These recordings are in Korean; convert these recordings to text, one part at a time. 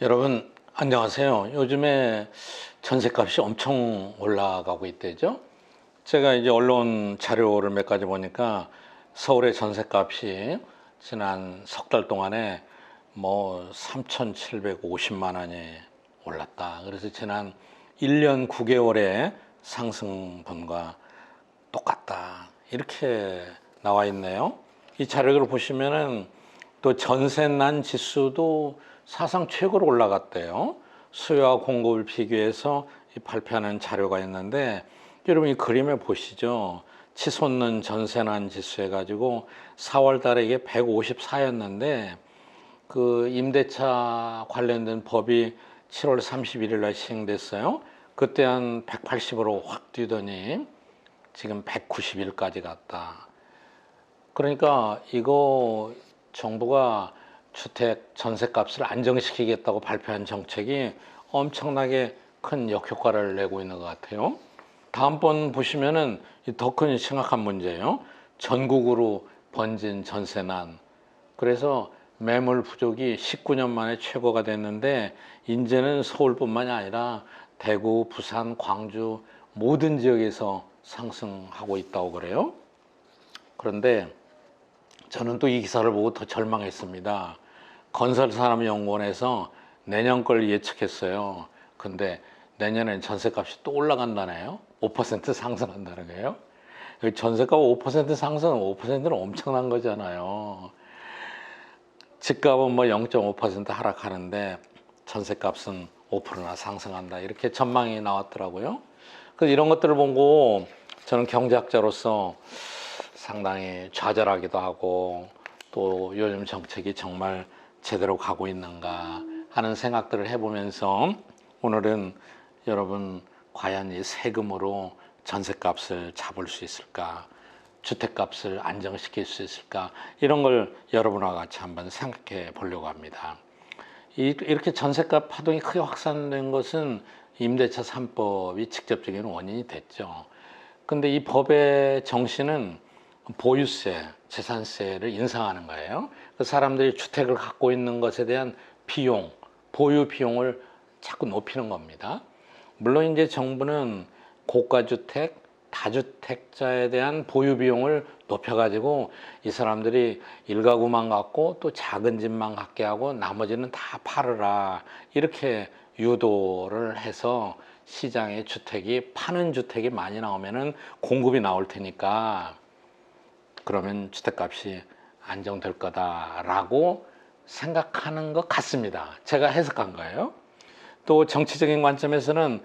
여러분 안녕하세요. 요즘에 전셋값이 엄청 올라가고 있대죠. 제가 이제 언론 자료를 몇 가지 보니까 서울의 전셋값이 지난 석 달 동안에 뭐 3,750만 원이 올랐다. 그래서 지난 1년 9개월의 상승분과 똑같다. 이렇게 나와 있네요. 이 자료를 보시면은 또 전세난 지수도 사상 최고로 올라갔대요. 수요와 공급을 비교해서 발표하는 자료가 있는데 여러분 이 그림에 보시죠. 치솟는 전세난 지수 해가지고 4월 달에 이게 154였는데 그 임대차 관련된 법이 7월 31일 날 시행됐어요. 그때 한 180으로 확 뛰더니 지금 191까지 갔다. 그러니까 이거 정부가 주택 전셋값을 안정시키겠다고 발표한 정책이 엄청나게 큰 역효과를 내고 있는 것 같아요. 다음번 보시면은 더 큰 심각한 문제예요. 전국으로 번진 전세난. 그래서 매물 부족이 19년 만에 최고가 됐는데 이제는 서울뿐만이 아니라 대구, 부산, 광주 모든 지역에서 상승하고 있다고 그래요. 그런데 저는 또 이 기사를 보고 더 절망했습니다. 건설산업연구원에서 내년 걸 예측했어요. 근데 내년엔 전셋값이 또 올라간다네요. 5% 상승한다는 거예요. 전셋값 5% 상승은 5%는 엄청난 거잖아요. 집값은 뭐 0.5% 하락하는데 전셋값은 5%나 상승한다. 이렇게 전망이 나왔더라고요. 그래서 이런 것들을 보고 저는 경제학자로서 상당히 좌절하기도 하고 또 요즘 정책이 정말 제대로 가고 있는가 하는 생각들을 해보면서 오늘은 여러분 과연 이 세금으로 전셋값을 잡을 수 있을까? 주택값을 안정시킬 수 있을까? 이런 걸 여러분과 같이 한번 생각해 보려고 합니다. 이렇게 전셋값 파동이 크게 확산된 것은 임대차 3법이 직접적인 원인이 됐죠. 근데 이 법의 정신은 보유세, 재산세를 인상하는 거예요. 그 사람들이 주택을 갖고 있는 것에 대한 비용, 보유 비용을 자꾸 높이는 겁니다. 물론 이제 정부는 고가주택, 다주택자에 대한 보유 비용을 높여가지고 이 사람들이 일가구만 갖고 또 작은 집만 갖게 하고 나머지는 다 팔으라 이렇게 유도를 해서 시장에 주택이 파는 주택이 많이 나오면은 공급이 나올 테니까 그러면 주택값이 안정될 거다라고 생각하는 것 같습니다. 제가 해석한 거예요. 또 정치적인 관점에서는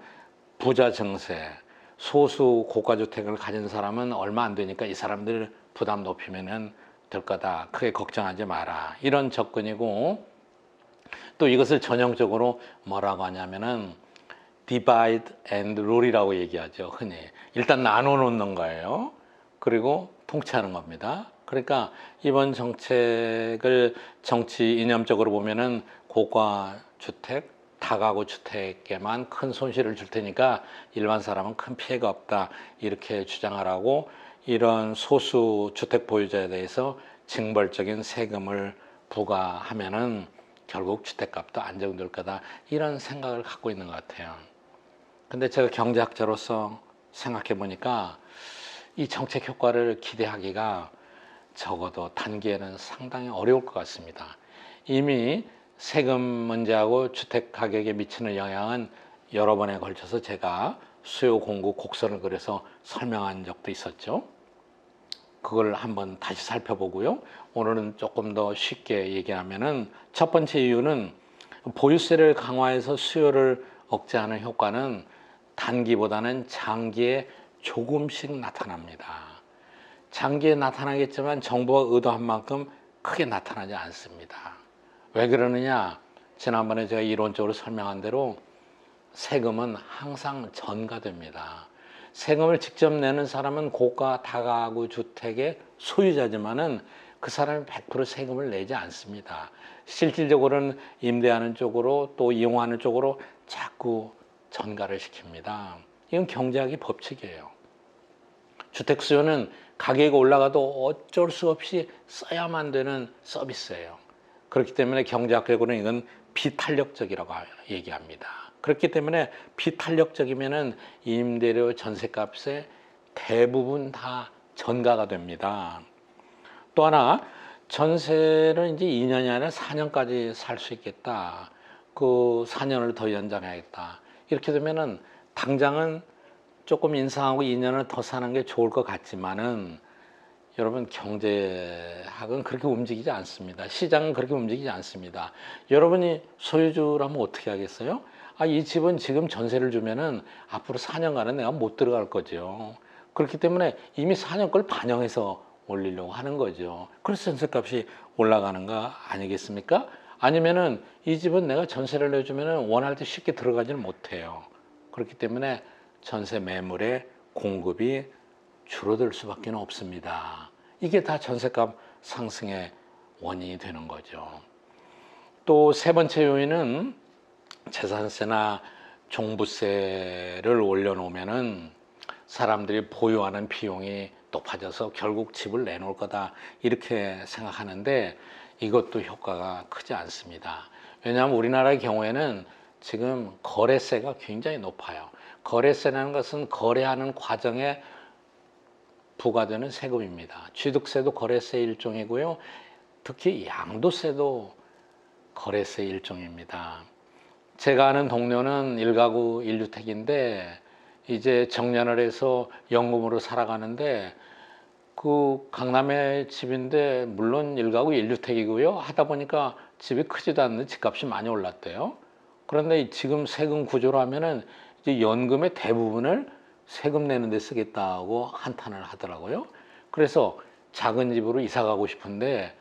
부자 증세, 소수 고가주택을 가진 사람은 얼마 안 되니까 이 사람들 부담 높이면 될 거다. 크게 걱정하지 마라. 이런 접근이고 또 이것을 전형적으로 뭐라고 하냐면은 divide and rule이라고 얘기하죠. 흔히. 일단 나눠 놓는 거예요. 그리고 통치하는 겁니다. 그러니까 이번 정책을 정치 이념적으로 보면은 고가주택, 다가구 주택에만 큰 손실을 줄 테니까 일반 사람은 큰 피해가 없다. 이렇게 주장하라고 이런 소수 주택 보유자에 대해서 징벌적인 세금을 부과하면은 결국 주택값도 안정될 거다. 이런 생각을 갖고 있는 것 같아요. 근데 제가 경제학자로서 생각해 보니까 이 정책 효과를 기대하기가 적어도 단기에는 상당히 어려울 것 같습니다. 이미 세금 문제하고 주택 가격에 미치는 영향은 여러 번에 걸쳐서 제가 수요 공급 곡선을 그려서 설명한 적도 있었죠. 그걸 한번 다시 살펴보고요. 오늘은 조금 더 쉽게 얘기하면은 첫 번째 이유는 보유세를 강화해서 수요를 억제하는 효과는 단기보다는 장기에 조금씩 나타납니다. 장기에 나타나겠지만 정부가 의도한 만큼 크게 나타나지 않습니다. 왜 그러느냐? 지난번에 제가 이론적으로 설명한 대로 세금은 항상 전가됩니다. 세금을 직접 내는 사람은 고가 다가구 주택의 소유자지만은 그 사람이 100% 세금을 내지 않습니다. 실질적으로는 임대하는 쪽으로 또 이용하는 쪽으로 자꾸 전가를 시킵니다. 이건 경제학의 법칙이에요. 주택 수요는 가격이 올라가도 어쩔 수 없이 써야만 되는 서비스예요. 그렇기 때문에 경제학적으로는 이건 비탄력적이라고 얘기합니다. 그렇기 때문에 비탄력적이면은 임대료 전셋값의 대부분 다 전가가 됩니다. 또 하나, 전세를 이제 2년이 아니라 4년까지 살 수 있겠다. 그 4년을 더 연장하겠다. 이렇게 되면은 당장은 조금 인상하고 2년을 더 사는 게 좋을 것 같지만은 여러분, 경제학은 그렇게 움직이지 않습니다. 시장은 그렇게 움직이지 않습니다. 여러분이 소유주라면 어떻게 하겠어요? 이 집은 지금 전세를 주면은 앞으로 4년간은 내가 못 들어갈 거죠. 그렇기 때문에 이미 4년 걸 반영해서 올리려고 하는 거죠. 그래서 전세값이 올라가는 거 아니겠습니까? 아니면은 이 집은 내가 전세를 내주면은 원할 때 쉽게 들어가지는 못해요. 그렇기 때문에 전세 매물의 공급이 줄어들 수밖에 없습니다. 이게 다 전세값 상승의 원인이 되는 거죠. 또 세 번째 요인은 재산세나 종부세를 올려놓으면은 사람들이 보유하는 비용이 높아져서 결국 집을 내놓을 거다, 이렇게 생각하는데 이것도 효과가 크지 않습니다. 왜냐하면 우리나라의 경우에는 지금 거래세가 굉장히 높아요. 거래세라는 것은 거래하는 과정에 부과되는 세금입니다. 취득세도 거래세 일종이고요. 특히 양도세도 거래세 일종입니다. 제가 아는 동료는 1가구 1주택인데 이제 정년을 해서 연금으로 살아가는데 그 강남의 집인데 물론 1가구 1주택이고요. 하다 보니까 집이 크지도 않는 집값이 많이 올랐대요. 그런데 지금 세금 구조로 하면은 이제 연금의 대부분을 세금 내는 데 쓰겠다고 한탄을 하더라고요. 그래서 작은 집으로 이사 가고 싶은데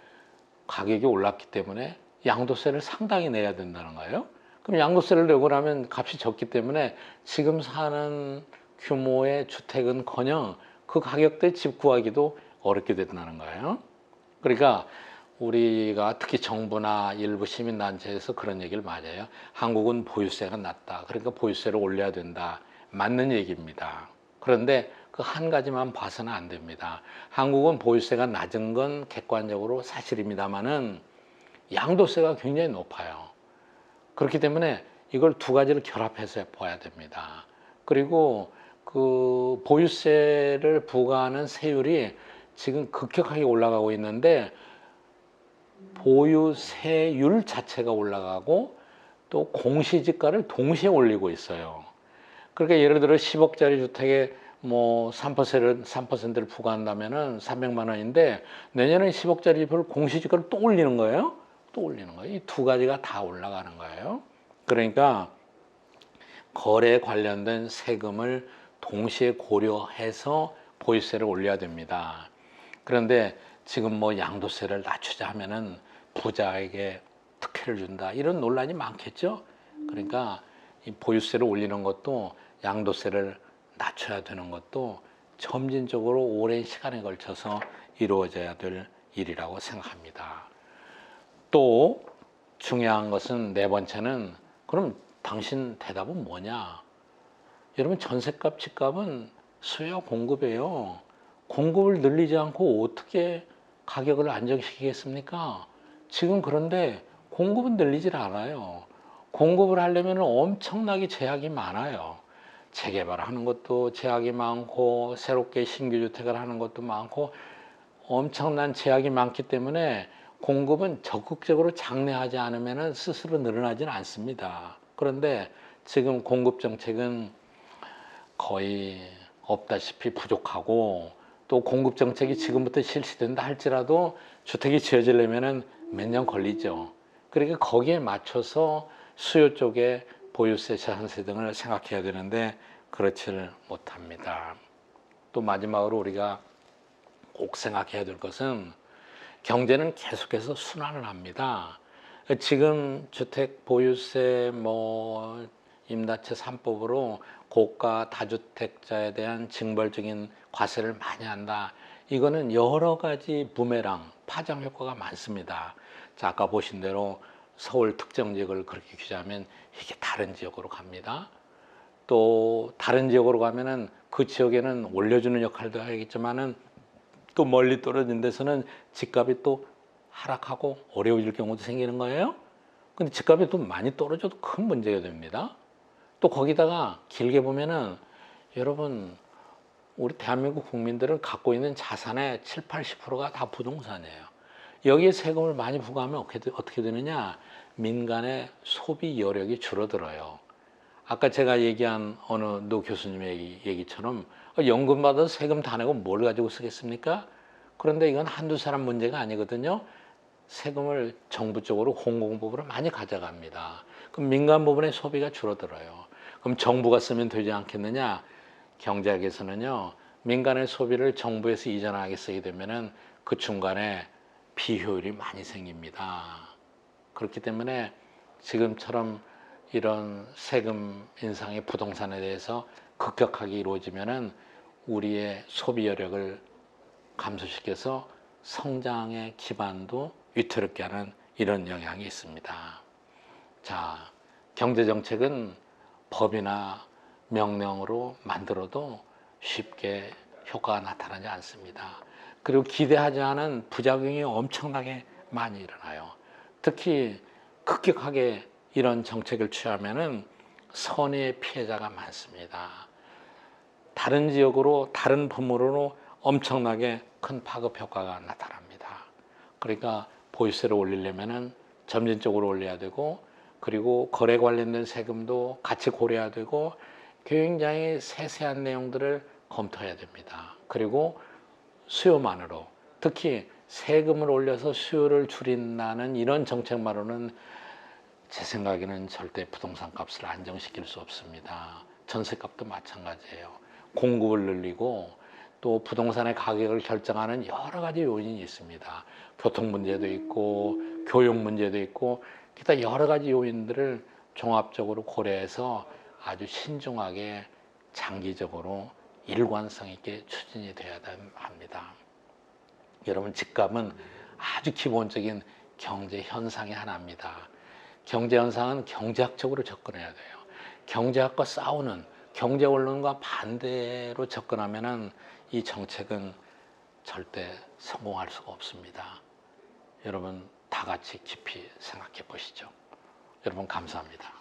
가격이 올랐기 때문에 양도세를 상당히 내야 된다는 거예요. 그럼 양도세를 내고 나면 값이 적기 때문에 지금 사는 규모의 주택은커녕 그 가격대 집 구하기도 어렵게 된다는 거예요. 그러니까 우리가 특히 정부나 일부 시민단체에서 그런 얘기를 많이 해요. 한국은 보유세가 낮다. 그러니까 보유세를 올려야 된다. 맞는 얘기입니다. 그런데 그 한 가지만 봐서는 안 됩니다. 한국은 보유세가 낮은 건 객관적으로 사실입니다만은 양도세가 굉장히 높아요. 그렇기 때문에 이걸 두 가지를 결합해서 봐야 됩니다. 그리고 그 보유세를 부과하는 세율이 지금 급격하게 올라가고 있는데 보유세율 자체가 올라가고 또 공시지가를 동시에 올리고 있어요. 그러니까 예를 들어 10억짜리 주택에 뭐 3%를 부과한다면은 300만 원인데 내년에 10억짜리 집을 공시지가를 또 올리는 거예요. 또 올리는 거예요. 이 두 가지가 다 올라가는 거예요. 그러니까 거래에 관련된 세금을 동시에 고려해서 보유세를 올려야 됩니다. 그런데 지금 뭐 양도세를 낮추자 하면은 부자에게 특혜를 준다, 이런 논란이 많겠죠. 그러니까 이 보유세를 올리는 것도 양도세를 낮춰야 되는 것도 점진적으로 오랜 시간에 걸쳐서 이루어져야 될 일이라고 생각합니다. 또 중요한 것은 네 번째는, 그럼 당신 대답은 뭐냐? 여러분, 전셋값, 집값은 수요와 공급이에요. 공급을 늘리지 않고 어떻게 가격을 안정시키겠습니까? 지금 그런데 공급은 늘리질 않아요. 공급을 하려면 엄청나게 제약이 많아요. 재개발하는 것도 제약이 많고 새롭게 신규 주택을 하는 것도 많고 엄청난 제약이 많기 때문에 공급은 적극적으로 장려하지 않으면 스스로 늘어나지는 않습니다. 그런데 지금 공급 정책은 거의 없다시피 부족하고, 또 공급 정책이 지금부터 실시된다 할지라도 주택이 지어지려면 몇 년 걸리죠. 그러니까 거기에 맞춰서 수요 쪽에 보유세, 자산세 등을 생각해야 되는데 그렇지를 못합니다. 또 마지막으로 우리가 꼭 생각해야 될 것은 경제는 계속해서 순환을 합니다. 지금 주택 보유세, 뭐 임대차 3법으로 고가 다주택자에 대한 징벌적인 과세를 많이 한다. 이거는 여러 가지 부메랑, 파장 효과가 많습니다. 자, 아까 보신 대로 서울 특정 지역을 그렇게 규제하면 이게 다른 지역으로 갑니다. 또 다른 지역으로 가면은 그 지역에는 올려주는 역할도 하겠지만은 또 멀리 떨어진 데서는 집값이 또 하락하고 어려워질 경우도 생기는 거예요. 근데 집값이 또 많이 떨어져도 큰 문제가 됩니다. 또 거기다가 길게 보면은 여러분 우리 대한민국 국민들은 갖고 있는 자산의 7, 80%가 다 부동산이에요. 여기에 세금을 많이 부과하면 어떻게 되느냐? 민간의 소비 여력이 줄어들어요. 아까 제가 얘기한 어느 노 교수님의 얘기처럼 연금 받아서 세금 다 내고 뭘 가지고 쓰겠습니까? 그런데 이건 한두 사람 문제가 아니거든요. 세금을 정부 쪽으로 공공부문으로 많이 가져갑니다. 그럼 민간 부분의 소비가 줄어들어요. 그럼 정부가 쓰면 되지 않겠느냐? 경제학에서는요, 민간의 소비를 정부에서 이전하게 쓰게 되면은 그 중간에 비효율이 많이 생깁니다. 그렇기 때문에 지금처럼 이런 세금 인상의 부동산에 대해서 급격하게 이루어지면은 우리의 소비 여력을 감소시켜서 성장의 기반도 위태롭게 하는 이런 영향이 있습니다. 자, 경제정책은 법이나 명령으로 만들어도 쉽게 효과가 나타나지 않습니다. 그리고 기대하지 않은 부작용이 엄청나게 많이 일어나요. 특히 급격하게 이런 정책을 취하면은 선의의 피해자가 많습니다. 다른 지역으로 다른 부문으로 엄청나게 큰 파급 효과가 나타납니다. 그러니까 보유세를 올리려면은 점진적으로 올려야 되고, 그리고 거래 관련된 세금도 같이 고려해야 되고, 굉장히 세세한 내용들을 검토해야 됩니다. 그리고 수요만으로, 특히 세금을 올려서 수요를 줄인다는 이런 정책만으로는 제 생각에는 절대 부동산 값을 안정시킬 수 없습니다. 전세값도 마찬가지예요. 공급을 늘리고 또 부동산의 가격을 결정하는 여러 가지 요인이 있습니다. 교통 문제도 있고 교육 문제도 있고 기타 여러 가지 요인들을 종합적으로 고려해서 아주 신중하게 장기적으로 일관성 있게 추진이 돼야 합니다. 여러분, 집값은 아주 기본적인 경제 현상의 하나입니다. 경제 현상은 경제학적으로 접근해야 돼요. 경제학과 싸우는 경제 원론과 반대로 접근하면은 이 정책은 절대 성공할 수가 없습니다. 여러분 다 같이 깊이 생각해 보시죠. 여러분 감사합니다.